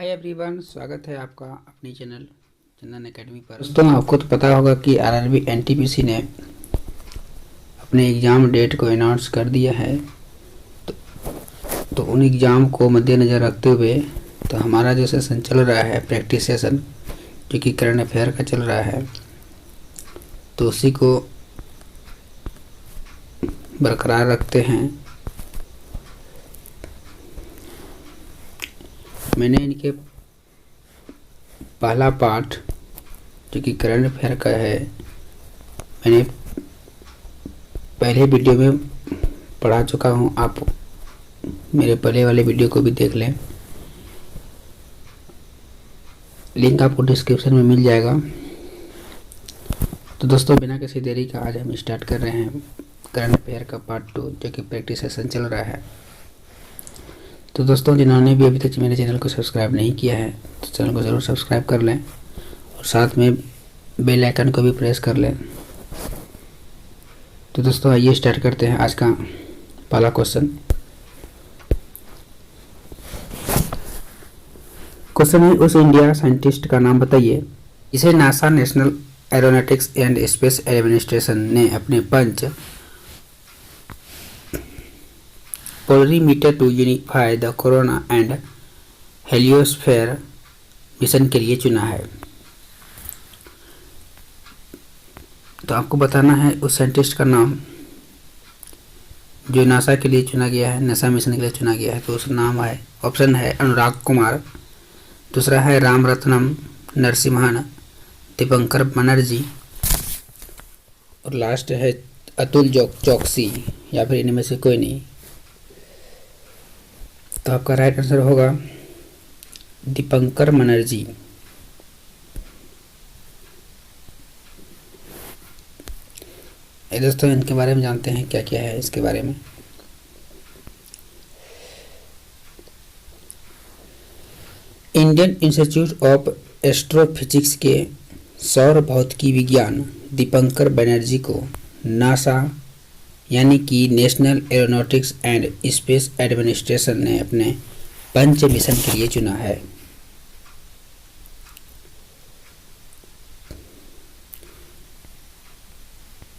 Hi everyone, स्वागत है आपका अपनी चैनल चंदन एकेडमी पर। दोस्तों, आपको तो पता होगा कि आरआरबी एनटीपीसी ने अपने एग्ज़ाम डेट को अनाउंस कर दिया है। तो उन एग्ज़ाम को मद्देनज़र रखते हुए तो हमारा जो सेशन चल रहा है, प्रैक्टिस सेशन, जो कि करंट अफेयर का चल रहा है, तो उसी को बरकरार रखते हैं। मैंने इनके पहला पार्ट जो कि करंट अफेयर का है, मैंने पहले वीडियो में पढ़ा चुका हूँ। आप मेरे पहले वाले वीडियो को भी देख लें, लिंक आपको डिस्क्रिप्शन में मिल जाएगा। तो दोस्तों, बिना किसी देरी का आज हम स्टार्ट कर रहे हैं करंट अफेयर का पार्ट 2, जो कि प्रैक्टिस सेशन चल रहा है। तो दोस्तों, जिन्होंने भी अभी तक मेरे चैनल को सब्सक्राइब नहीं किया है तो चैनल को ज़रूर सब्सक्राइब कर लें और साथ में बेल आइकन को भी प्रेस कर लें। तो दोस्तों, आइए स्टार्ट करते हैं आज का पहला क्वेश्चन। क्वेश्चन है, उस इंडिया साइंटिस्ट का नाम बताइए इसे NASA National Aeronautics and Space Administration ने अपने Punch Polarimeter to unify the corona and Heliosphere mission के लिए चुना है। तो आपको बताना है उस साइंटिस्ट का नाम जो नासा के लिए चुना गया है, नासा मिशन के लिए चुना गया है। तो उसका नाम है, ऑप्शन है अनुराग कुमार, दूसरा है राम रत्नम नरसिम्हन, दीपंकर बनर्जी और लास्ट है अतुल चौकसी, या फिर इनमें से कोई नहीं। तो आपका राइट आंसर होगा दीपंकर बनर्जी। दोस्तों, इनके बारे में जानते हैं क्या क्या है इसके बारे में। इंडियन इंस्टीट्यूट ऑफ एस्ट्रोफिजिक्स के सौर भौतिकी विज्ञान दीपंकर बनर्जी को नासा यानी कि national Aeronautics and Space Administration ने अपने पंच मिशन के लिए चुना है।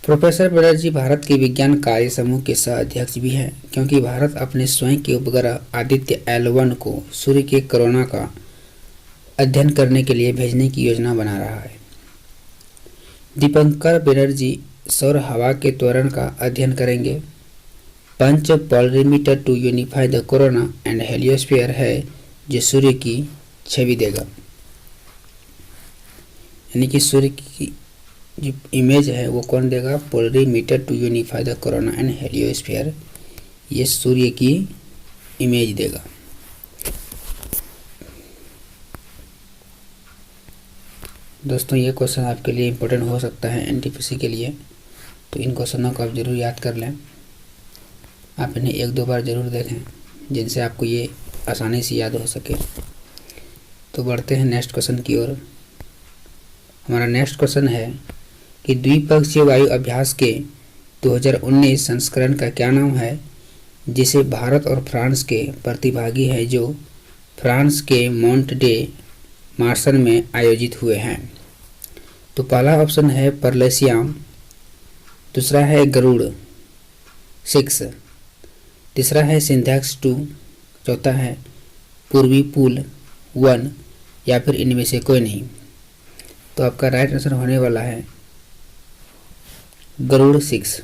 प्रोफेसर बनर्जी भारत के विज्ञान कार्य समूह के सह अध्यक्ष भी हैं, क्योंकि भारत अपने स्वयं के उपग्रह आदित्य L1 को सूर्य के कोरोना का अध्ययन करने के लिए भेजने की योजना बना रहा है। दीपंकर बनर्जी सौर हवा के त्वरण का अध्ययन करेंगे। Punch Polarimeter to unify the corona and Heliosphere है जो सूर्य की छवि देगा, यानी कि सूर्य की जो इमेज है वो कौन देगा? Polarimeter to unify the corona and heliosphere, ये सूर्य की इमेज देगा। दोस्तों, ये क्वेश्चन आपके लिए इम्पोर्टेंट हो सकता है एनटीपीसी के लिए, तो इन क्वेश्चनों को आप ज़रूर याद कर लें। आप इन्हें एक दो बार ज़रूर देखें जिनसे आपको ये आसानी से याद हो सके। तो बढ़ते हैं नेक्स्ट क्वेश्चन की ओर। हमारा नेक्स्ट क्वेश्चन है कि द्विपक्षीय वायु अभ्यास के 2019 संस्करण का क्या नाम है, जिसे भारत और फ्रांस के प्रतिभागी हैं जो फ्रांस के मोंट डे मार्सन में आयोजित हुए हैं। तो पहला ऑप्शन है परलेसियाम, दूसरा है गरुड़ 6, तीसरा है सिंथेक्स 2, चौथा है पूर्वी पुल 1, या फिर इनमें से कोई नहीं। तो आपका राइट आंसर होने वाला है गरुड़ 6।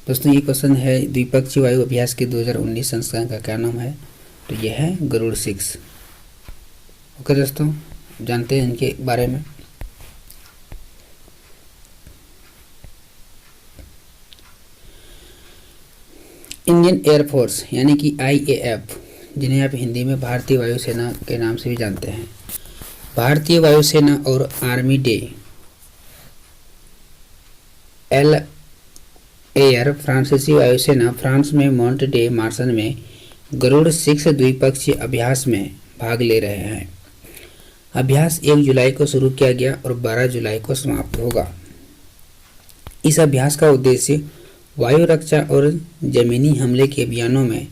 दोस्तों, ये क्वेश्चन है द्विपक्षीय वायु अभ्यास के 2019 संस्करण का क्या नाम है, तो यह है गरुड़ 6। ओके दोस्तों, जानते हैं इनके बारे में। इंडियन एयरफोर्स यानी कि IAF, जिन्हें आप हिंदी में भारतीय वायुसेना के नाम से भी जानते हैं, भारतीय वायुसेना और आर्मी डे एल एयर फ्रांसीसी वायुसेना फ्रांस में मोंट डे मार्सन में गरुड़ 6 द्विपक्षीय अभ्यास में भाग ले रहे हैं। अभ्यास 1 जुलाई को शुरू किया गया और 12 जुलाई को समाप्त होगा। इस अभ्यास का उद्देश्य वायु रक्षा और जमीनी हमले के अभियानों में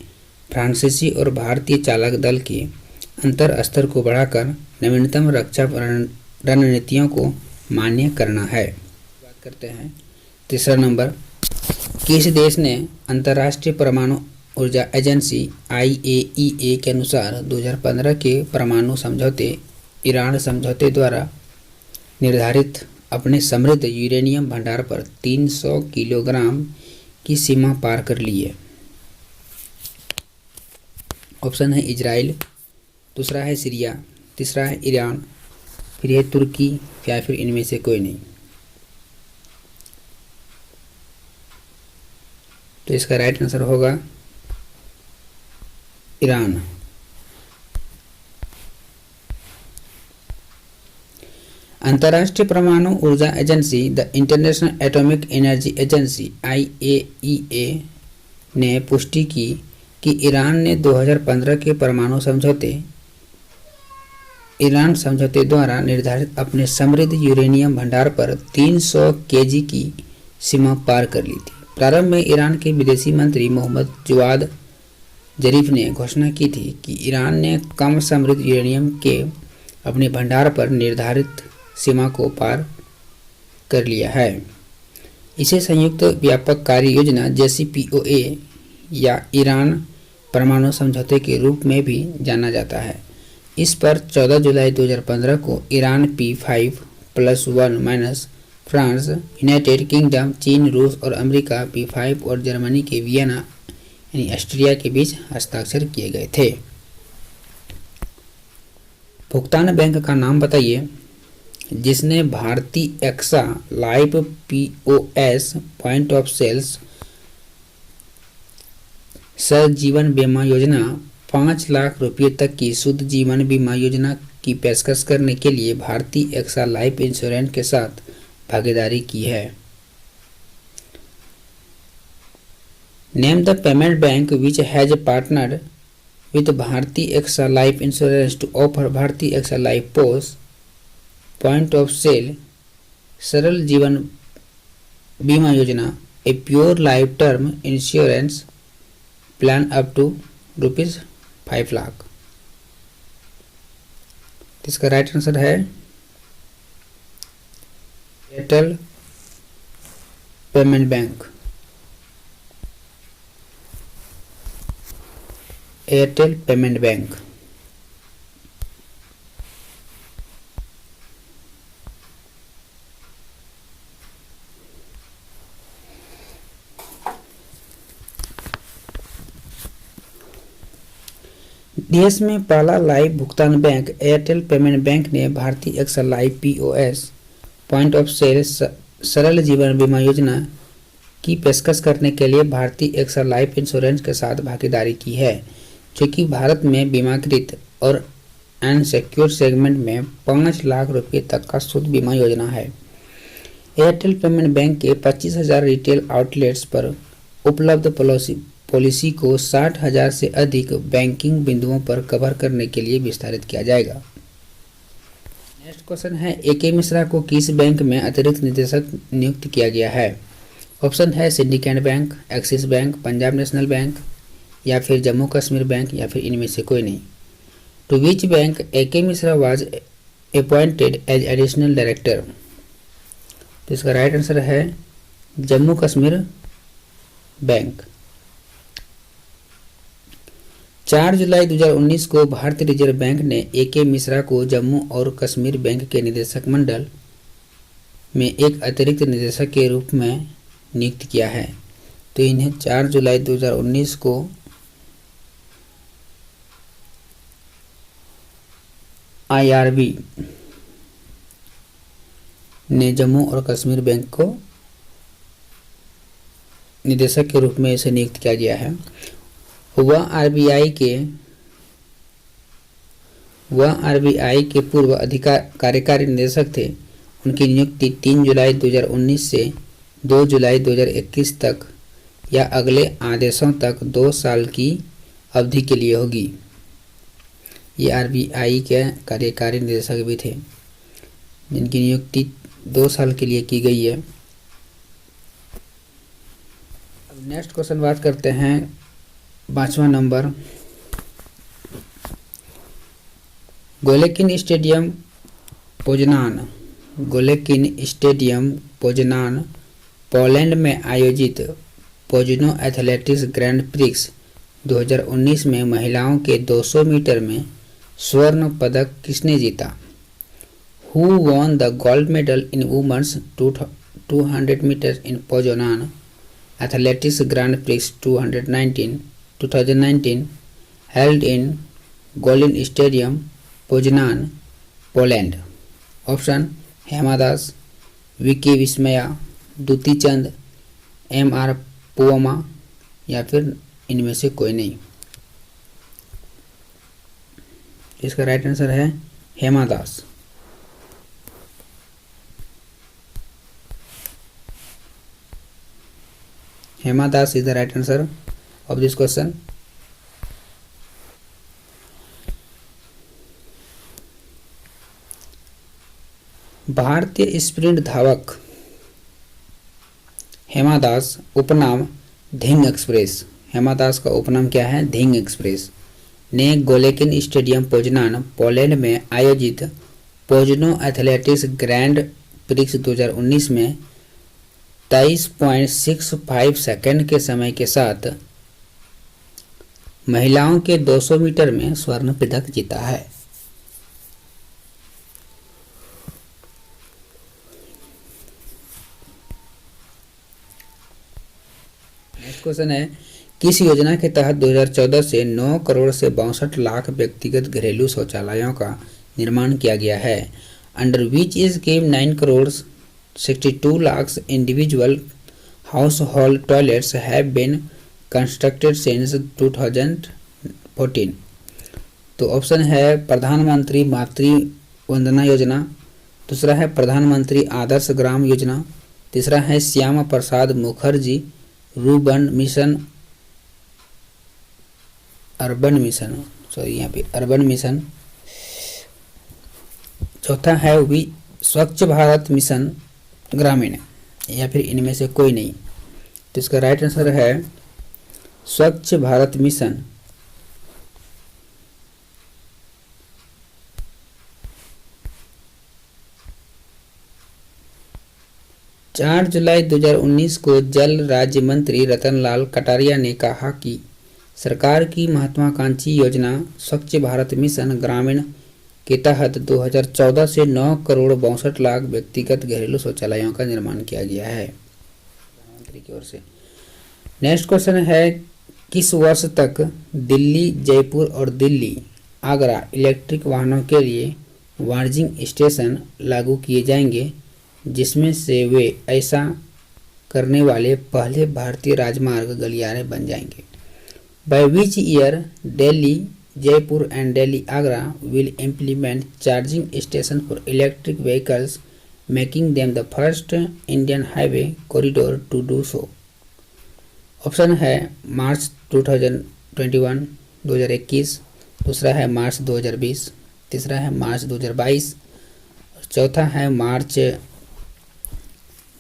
फ्रांसीसी और भारतीय चालक दल के अंतर स्तर को बढ़ाकर नवीनतम रक्षा रणनीतियों को मान्य करना है। बात करते हैं तीसरा नंबर, किस देश ने अंतर्राष्ट्रीय परमाणु ऊर्जा एजेंसी IAEA के अनुसार 2015 के परमाणु समझौते ईरान समझौते द्वारा निर्धारित अपने समृद्ध यूरेनियम भंडार पर 300 किलोग्राम की सीमा पार कर ली है? ऑप्शन है इजराइल, दूसरा है सीरिया, तीसरा है ईरान, फिर है तुर्की, या फिर इनमें से कोई नहीं। तो इसका राइट आंसर होगा ईरान। अंतर्राष्ट्रीय परमाणु ऊर्जा agency the international atomic energy agency IAEA ने पुष्टि की कि ईरान ने 2015 के परमाणु ईरान समझौते द्वारा निर्धारित अपने समृद्ध यूरेनियम भंडार पर 300 केजी की सीमा पार कर ली थी। प्रारंभ में ईरान के विदेशी मंत्री मोहम्मद जवाद जरीफ ने घोषणा की थी कि ईरान ने कम समृद्ध यूरेनियम के अपने भंडार पर निर्धारित सीमा को पार कर लिया है। इसे संयुक्त व्यापक कार्य योजना JCPOA या ईरान परमाणु समझौते के रूप में भी जाना जाता है। इस पर 14 जुलाई 2015 को Iran P5+1 France, United kingdom, चीन, रूस और अमेरिका P5 और जर्मनी के वियना यानी ऑस्ट्रिया के बीच हस्ताक्षर किए गए थे। भुगतान बैंक का नाम बताइए जिसने Bharti AXA life POS point of sales सजीवन बीमा योजना 5 लाख रुपये तक की शुद्ध जीवन बीमा योजना की पेशकश करने के लिए भारतीय एक्सा लाइफ इंश्योरेंस के साथ भागीदारी की है। Name the payment bank which has partnered with Bharti AXA life insurance to offer Bharti AXA life post point of sale Saral Jeevan Bima Yojana a pure life term insurance plan up to ₹5 lakh. इसका राइट आंसर है Airtel payment bank. Airtel payment bank. देश में पहला live भुगतान bank Airtel payment bank ने Bhartiya AXA life POS point of sale Saral Jeevan Bima योजना की पेशकश करने के लिए भारतीय एक्सा लाइफ इंश्योरेंस के साथ भागीदारी की है, जो कि भारत में बीमाकृत और अनसिक्योर्ड सेगमेंट में 5 लाख रुपये तक का शुद्ध बीमा योजना है। एयरटेल पेमेंट बैंक के 25,000 रिटेल आउटलेट्स पर उपलब्ध पॉलिसी को 60,000 से अधिक बैंकिंग बिंदुओं पर कवर करने के लिए विस्तारित किया जाएगा। नेक्स्ट क्वेश्चन है AK मिश्रा को किस बैंक में अतिरिक्त निदेशक नियुक्त किया गया है? ऑप्शन है syndicate bank, axis bank, Punjab national bank या फिर जम्मू कश्मीर बैंक या फिर इनमें से कोई नहीं। To which bank AK Mishra was appointed as additional director? तो इसका राइट आंसर है जम्मू कश्मीर बैंक। 4 जुलाई 2019 को भारतीय रिजर्व बैंक ने AK मिश्रा को जम्मू और कश्मीर बैंक के निदेशक मंडल में एक अतिरिक्त निदेशक के रूप में नियुक्त किया है। तो इन्हें 4 जुलाई 2019 को IRB ने जम्मू और कश्मीर बैंक को निदेशक के रूप में इसे नियुक्त किया गया है। वह RBI के पूर्व कार्यकारी निदेशक थे। उनकी नियुक्ति 3 जुलाई 2019 से 2 जुलाई 2021 तक या अगले आदेशों तक 2 साल की अवधि के लिए होगी। ये RBI के कार्यकारी निदेशक भी थे जिनकी नियुक्ति 2 साल के लिए की गई है। नेक्स्ट क्वेश्चन बात करते हैं 5वां number, Golecin stadium Poznan. Golecin stadium Poznan Poland में आयोजित पोजनो एथलेटिक्स ग्रैंड प्रिक्स 2019 में महिलाओं के 200 मीटर में स्वर्ण पदक किसने जीता? Who won the gold medal in women's 200 meters in Poznan Athletics Grand Prix 2019 held in Golin Stadium, Poznan, Poland? Option Hema Das, Vicky Vismaya, Dutee Chand, MR Poovamma या फिर इनमें से कोई नहीं। इसका राइट आंसर है Hema Das. Hema Das is the right answer of this question. भारतीय स्प्रिंट धावक हेमा दास, उपनाम धिंग एक्सप्रेस। हेमा दास का उपनाम क्या है? धिंग एक्सप्रेस ने गोलेकिन स्टेडियम पोजनान पोलैंड में आयोजित पोजनो एथलेटिक्स ग्रैंड प्रिक्स 2019 में 23.65 सेकंड के समय के साथ महिलाओं के 200 मीटर में स्वर्ण पदक जीता है। नेक्स्ट क्वेश्चन है, किस योजना के तहत 2014 से 9 करोड़ से 62 लाख व्यक्तिगत घरेलू शौचालयों का निर्माण किया गया है? Under which is give 9 crore 62 lakhs individual household toilets have been constructed since 2014? तो ऑप्शन है प्रधानमंत्री मातृ वंदना योजना, दूसरा है प्रधानमंत्री आदर्श ग्राम योजना, तीसरा है Shyama Prasad Mukherjee rurban mission urban mission, sorry यहाँ पे अर्बन मिशन, चौथा है स्वच्छ भारत मिशन ग्रामीण, या फिर इनमें से कोई नहीं। तो इसका राइट आंसर है स्वच्छ भारत मिशन। चार जुलाई 2019 को जल राज्य मंत्री रतनलाल कटारिया ने कहा कि सरकार की महत्वाकांक्षी योजना स्वच्छ भारत मिशन ग्रामीण के तहत 2014 से 9 करोड़ 62 लाख व्यक्तिगत घरेलू शौचालयों का निर्माण किया गया है प्रधानमंत्री की ओर से। नेक्स्ट क्वेश्चन है, किस वर्ष तक दिल्ली, जयपुर और दिल्ली, आगरा इलेक्ट्रिक वाहनों के लिए चार्जिंग स्टेशन लागू किए जाएंगे, जिसमें से वे ऐसा करने वाले पहले भारतीय राजमार्ग गलियारे बन जाएंगे? By which year Delhi, Jaipur and Delhi Agra will implement charging station for electric vehicles, making them the first Indian highway corridor to do so? Option है मार्च 2021, दूसरा है मार्च 2020, तीसरा है मार्च 2022 और चौथा है मार्च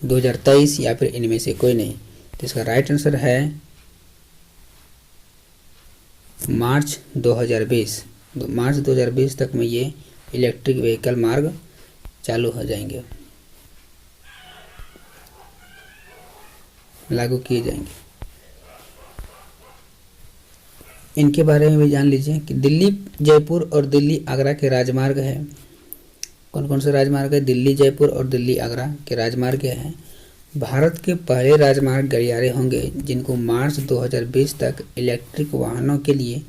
2023 या फिर इनमें से कोई नहीं। तो इसका राइट आंसर है मार्च 2020। मार्च 2020 तक में ये इलेक्ट्रिक व्हीकल मार्ग चालू हो जाएंगे, लागू किए जाएंगे। इनके बारे में भी जान लीजिए कि दिल्ली, जयपुर और दिल्ली आगरा के राजमार्ग है। कौन कौन से राजमार्ग है? दिल्ली, जयपुर और दिल्ली आगरा के राजमार्ग हैं। भारत के पहले राजमार्ग गलियारे होंगे जिनको मार्च 2020 तक इलेक्ट्रिक वाहनों के लिए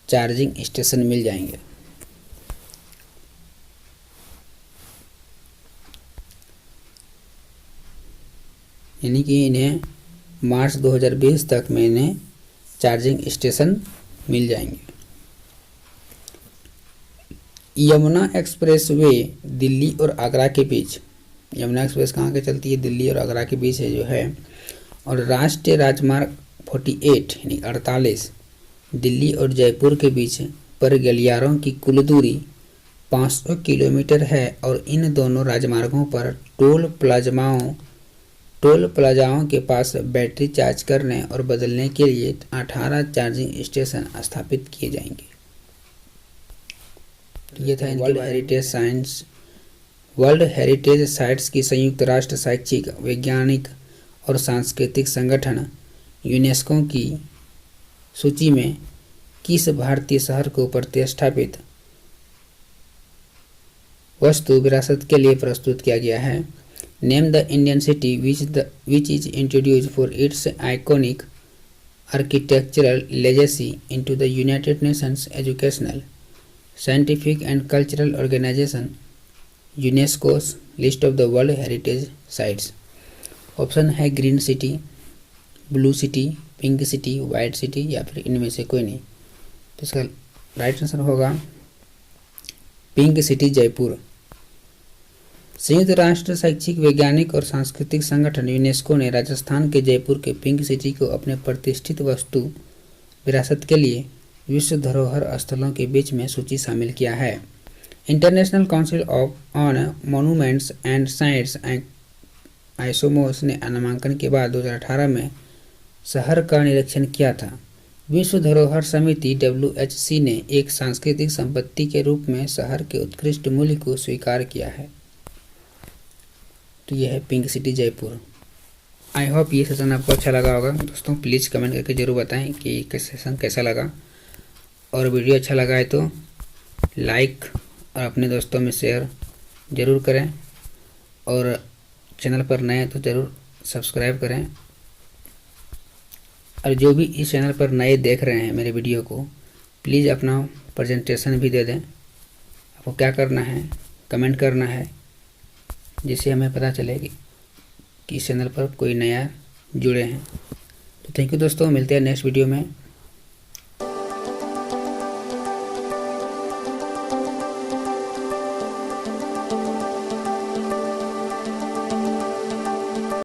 चार्जिंग स्टेशन मिल जाएंगे। यानी कि इन्हें मार्च 2020 तक में इन्हें चार्जिंग स्टेशन मिल जाएंगे। यमुना एक्सप्रेस वे दिल्ली और आगरा के बीच, यमुना एक्सप्रेस कहाँ के चलती है? दिल्ली और आगरा के बीच है जो है। और राष्ट्रीय राजमार्ग 48 यानी 48 दिल्ली और जयपुर के बीच पर गलियारों की कुल दूरी 500 किलोमीटर है और इन दोनों राजमार्गों पर टोल प्लाज्माओं टोल प्लाजाओं के पास बैटरी चार्ज करने और बदलने के लिए 18 चार्जिंग स्टेशन स्थापित किए जाएंगे। ये था वर्ल्ड हेरिटेज साइट्स की संयुक्त राष्ट्र शैक्षिक, वैज्ञानिक और सांस्कृतिक संगठन यूनेस्को की सूची में किस भारतीय शहर को प्रतिष्ठापित वस्तु विरासत के लिए प्रस्तुत किया गया है। Name the Indian city which is introduced for its iconic architectural legacy into the United Nations Educational, Scientific and Cultural Organization UNESCO's list of the world heritage sites. Option है green city, blue city, pink city, white city या फिर इनमें से कोई नहीं। तो इसका right answer होगा पिंक सिटी, जयपुर। संयुक्त राष्ट्र शैक्षिक, वैज्ञानिक और सांस्कृतिक संगठन यूनेस्को ने राजस्थान के जयपुर के पिंक सिटी को अपने प्रतिष्ठित वस्तु विरासत के लिए विश्व धरोहर स्थलों के बीच में सूची शामिल किया है। International Council on Monuments and Sites ICOMOS ने नामांकन के बाद 2018 में शहर का निरीक्षण किया था। विश्व धरोहर समिति WHC ने एक सांस्कृतिक संपत्ति के रूप में शहर के उत्कृष्ट मूल्य को स्वीकार किया है। तो यह है pink city, Jaipur. I hope ये सेशन आपको अच्छा लगा होगा दोस्तों। प्लीज़ कमेंट करके ज़रूर बताएं कि ये सेशन कैसा लगा, और वीडियो अच्छा लगा है तो लाइक और अपने दोस्तों में शेयर ज़रूर करें, और चैनल पर नए हैं तो ज़रूर सब्सक्राइब करें। और जो भी इस चैनल पर नए देख रहे हैं मेरे वीडियो को, प्लीज़ अपना प्रेजेंटेशन भी दे दें। आपको क्या करना है, कमेंट करना है, जिससे हमें पता चले कि इस चैनल पर कोई नया जुड़े हैं। तो थैंक यू दोस्तों, मिलते हैं नेक्स्ट वीडियो में।